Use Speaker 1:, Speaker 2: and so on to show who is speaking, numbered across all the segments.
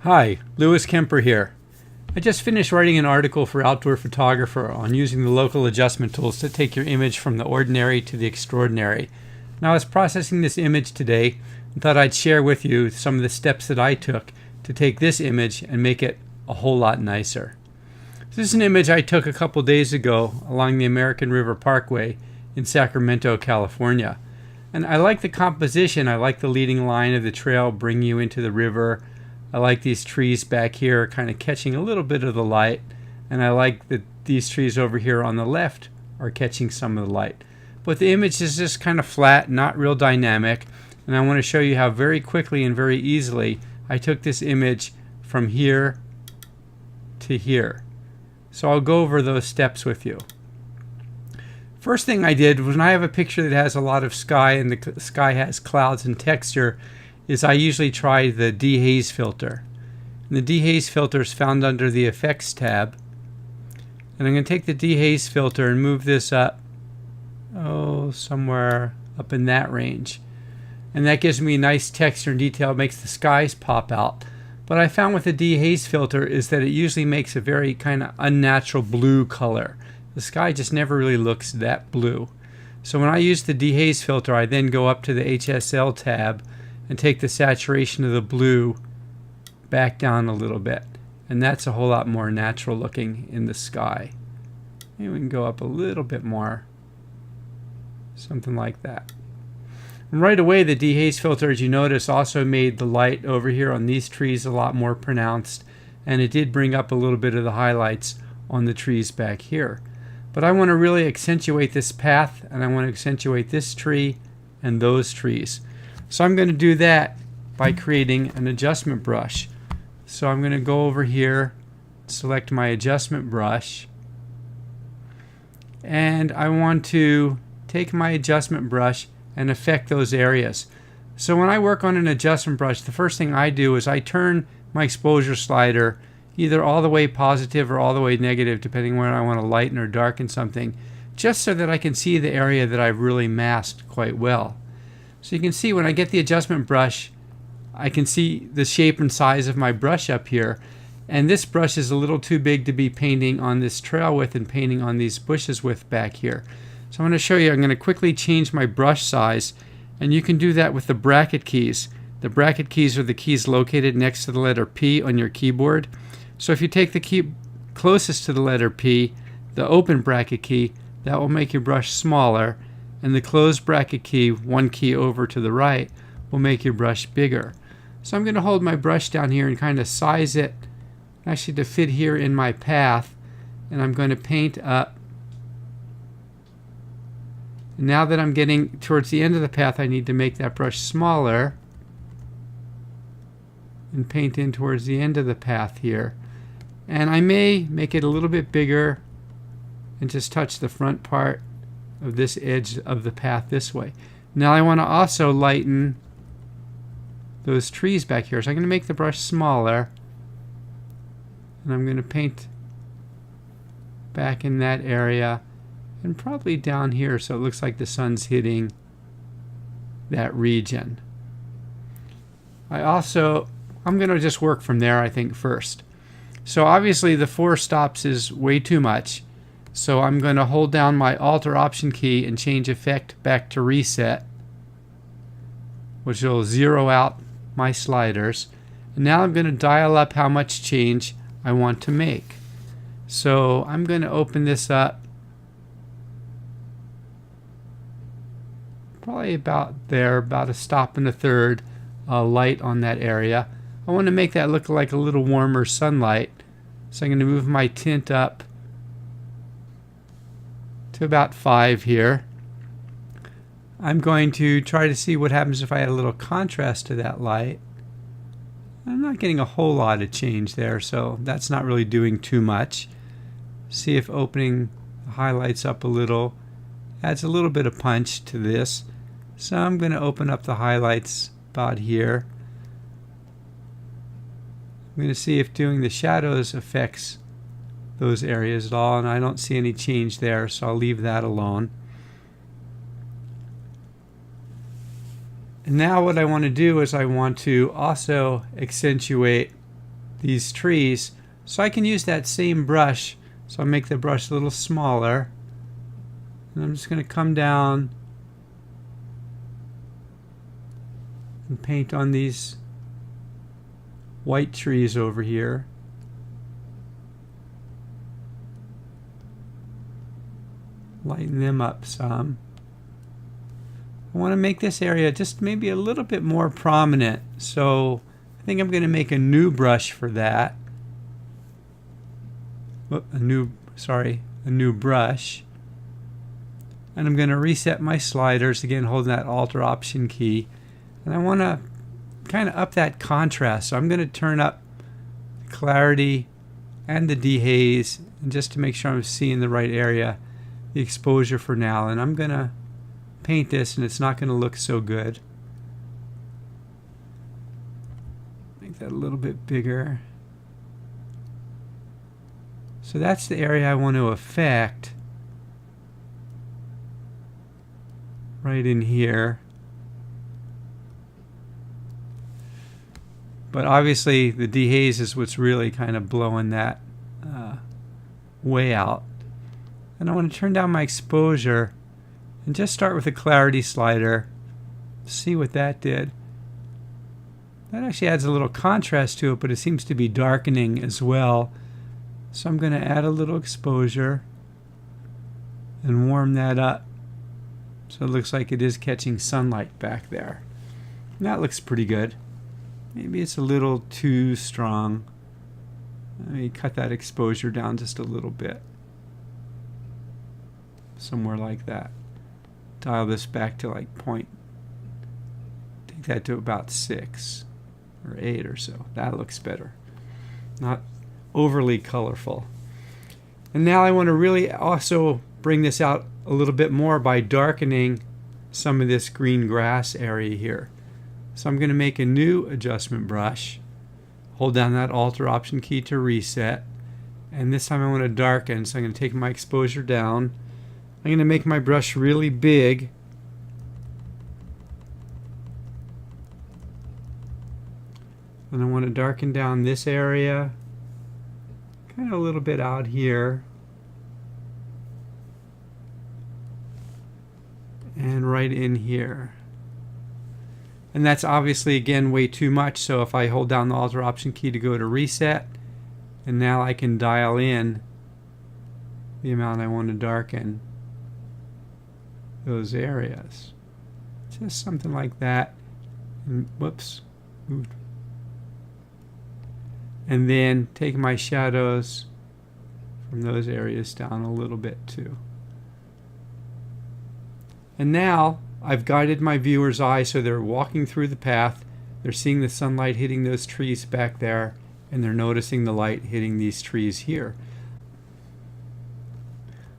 Speaker 1: Hi, Kemper here. I just finished writing an article for Outdoor Photographer on using the local adjustment tools to take your image from the ordinary to the extraordinary. Now I was processing this image today and thought I'd share with you some of the steps that I took to take this image and make it a whole lot nicer. This is an image I took a couple days ago along the American River Parkway in Sacramento, California. And I like the composition. I like the leading line of the trail bringing you into the river. I like these trees back here kind of catching a little bit of the light, and I like that these trees over here on the left are catching some of the light. But the image is just kind of flat, not real dynamic, and I want to show you how very quickly and very easily I took this image from here to here. So I'll go over those steps with you. First thing I did was, when I have a picture that has a lot of sky and the sky has clouds and texture, is I usually try the dehaze filter. And the dehaze filter is found under the effects tab. And I'm going to take the dehaze filter and move this up, somewhere up in that range. And that gives me nice texture and detail. It makes the skies pop out. But I found with the dehaze filter is that it usually makes a very kind of unnatural blue color. The sky just never really looks that blue. So when I use the dehaze filter, I then go up to the HSL tab and take the saturation of the blue back down a little bit. And that's a whole lot more natural looking in the sky. Maybe we can go up a little bit more. Something like that. And right away, the dehaze filter, as you notice, also made the light over here on these trees a lot more pronounced. And it did bring up a little bit of the highlights on the trees back here. But I want to really accentuate this path, and I want to accentuate this tree and those trees. So I'm going to do that by creating an adjustment brush. So I'm going to go over here, select my adjustment brush, and I want to take my adjustment brush and affect those areas. So when I work on an adjustment brush, the first thing I do is I turn my exposure slider either all the way positive or all the way negative, depending where I want to lighten or darken something, just so that I can see the area that I've really masked quite well. So you can see when I get the adjustment brush, I can see the shape and size of my brush up here. And this brush is a little too big to be painting on this trail with and painting on these bushes with back here. So I'm going to show you, I'm going to quickly change my brush size. And you can do that with the bracket keys. The bracket keys are the keys located next to the letter P on your keyboard. So if you take the key closest to the letter P, the open bracket key, that will make your brush smaller. And the closed bracket key, one key over to the right, will make your brush bigger. So I'm going to hold my brush down here and kind of size it actually to fit here in my path. And I'm going to paint up. And now that I'm getting towards the end of the path, I need to make that brush smaller and paint in towards the end of the path here. And I may make it a little bit bigger and just touch the front part of this edge of the path this way. Now I want to also lighten those trees back here. So I'm going to make the brush smaller, and I'm going to paint back in that area and probably down here so it looks like the sun's hitting that region. I'm going to just work from there, I think, first. So obviously the 4 stops is way too much. So I'm going to hold down my Alt or Option key and change Effect back to Reset, which will zero out my sliders. And now I'm going to dial up how much change I want to make. So I'm going to open this up probably about there, about a stop and a third light on that area. I want to make that look like a little warmer sunlight. So I'm going to move my tint up to about 5 here. I'm going to try to see what happens if I add a little contrast to that light. I'm not getting a whole lot of change there, so that's not really doing too much. See if opening the highlights up a little adds a little bit of punch to this. So I'm going to open up the highlights about here. I'm going to see if doing the shadows affects those areas at all, and I don't see any change there, so I'll leave that alone. And now what I want to do is I want to also accentuate these trees. So I can use that same brush. So I'll make the brush a little smaller. And I'm just going to come down and paint on these white trees over here. Lighten them up some. I want to make this area just maybe a little bit more prominent. So I think I'm going to make a new brush for that. A new brush. And I'm going to reset my sliders, again holding that Alt or Option key. And I want to kind of up that contrast. So I'm going to turn up the clarity and the dehaze, and just to make sure I'm seeing the right area, the exposure for now. And I'm going to paint this, and it's not going to look so good. Make that a little bit bigger. So that's the area I want to affect. Right in here. But obviously the dehaze is what's really kind of blowing that way out. And I want to turn down my exposure and just start with a clarity slider. See what that did. That actually adds a little contrast to it, but it seems to be darkening as well. So I'm going to add a little exposure and warm that up. So it looks like it is catching sunlight back there. And that looks pretty good. Maybe it's a little too strong. Let me cut that exposure down just a little bit. Somewhere like that. Dial this back to like point. Take that to about 6 or 8 or so. That looks better. Not overly colorful. And now I want to really also bring this out a little bit more by darkening some of this green grass area here. So I'm going to make a new adjustment brush. Hold down that Alt or Option key to reset. And this time I want to darken, so I'm going to take my exposure down. I'm going to make my brush really big. And I want to darken down this area. Kind of a little bit out here. And right in here. And that's obviously, again, way too much. So if I hold down the Alt or Option key to go to reset, and now I can dial in the amount I want to darken those areas. Just something like that. And, whoops. Moved. And then take my shadows from those areas down a little bit too. And now I've guided my viewer's eye so they're walking through the path, they're seeing the sunlight hitting those trees back there, and they're noticing the light hitting these trees here.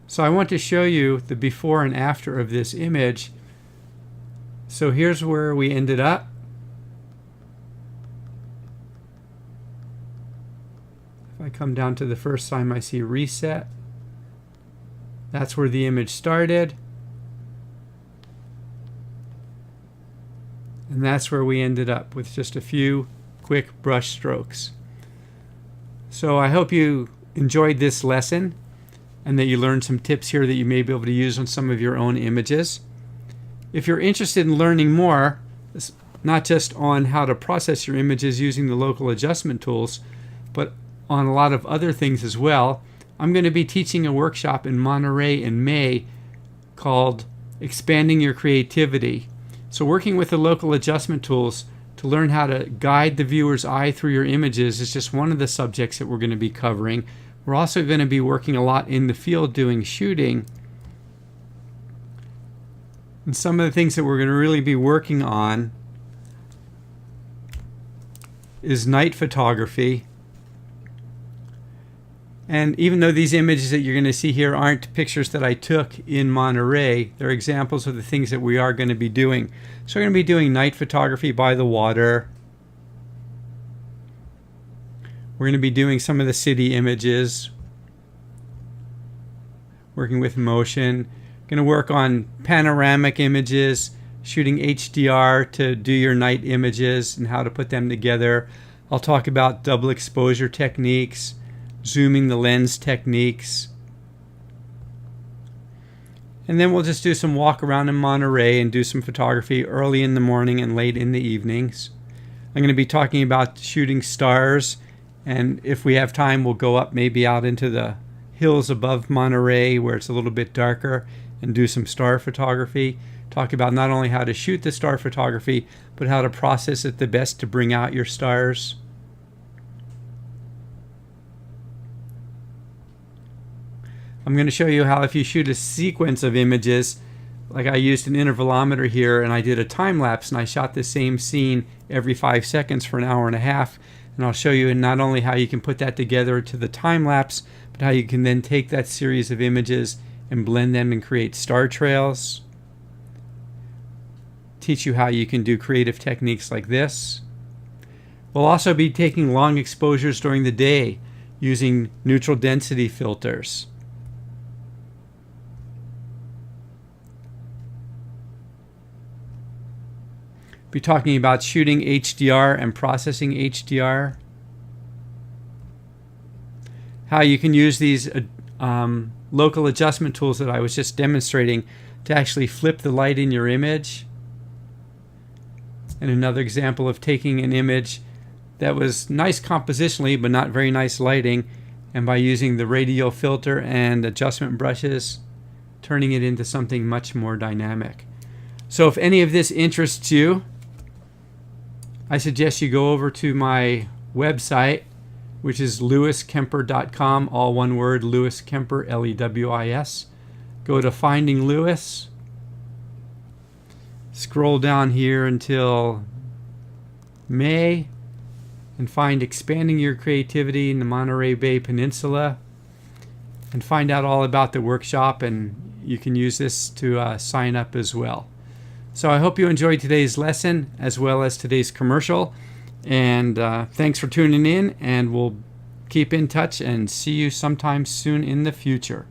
Speaker 1: So I want to show you the before and after of this image. So here's where we ended up. If I come down to the first time I see reset, that's where the image started. And that's where we ended up with just a few quick brush strokes. So I hope you enjoyed this lesson and that you learned some tips here that you may be able to use on some of your own images. If you're interested in learning more, not just on how to process your images using the local adjustment tools, but on a lot of other things as well, I'm going to be teaching a workshop in Monterey in May called Expanding Your Creativity. So working with the local adjustment tools to learn how to guide the viewer's eye through your images is just one of the subjects that we're going to be covering. We're also going to be working a lot in the field doing shooting. And some of the things that we're going to really be working on is night photography. And even though these images that you're going to see here aren't pictures that I took in Monterey, they're examples of the things that we are going to be doing. So we're going to be doing night photography by the water. We're going to be doing some of the city images, working with motion. Going to work on panoramic images, shooting HDR to do your night images and how to put them together. I'll talk about double exposure techniques, zooming the lens techniques. And then we'll just do some walk around in Monterey and do some photography early in the morning and late in the evenings. I'm going to be talking about shooting stars, and if we have time we'll go up maybe out into the hills above Monterey where it's a little bit darker and do some star photography. Talk about not only how to shoot the star photography, but how to process it the best to bring out your stars. I'm going to show you how if you shoot a sequence of images, like I used an intervalometer here and I did a time lapse and I shot the same scene every 5 seconds for an hour and a half, and I'll show you not only how you can put that together to the time lapse, but how you can then take that series of images and blend them and create star trails. Teach you how you can do creative techniques like this. We'll also be taking long exposures during the day using neutral density filters. Be talking about shooting HDR and processing HDR. How you can use these local adjustment tools that I was just demonstrating to actually flip the light in your image. And another example of taking an image that was nice compositionally but not very nice lighting, and by using the radial filter and adjustment brushes, turning it into something much more dynamic. So if any of this interests you, I suggest you go over to my website, which is lewiskemper.com, all one word, Lewis Kemper, Lewis. Go to Finding Lewis. Scroll down here until May and find Expanding Your Creativity in the Monterey Bay Peninsula, and find out all about the workshop, and you can use this to sign up as well. So I hope you enjoyed today's lesson as well as today's commercial, and thanks for tuning in, and we'll keep in touch and see you sometime soon in the future.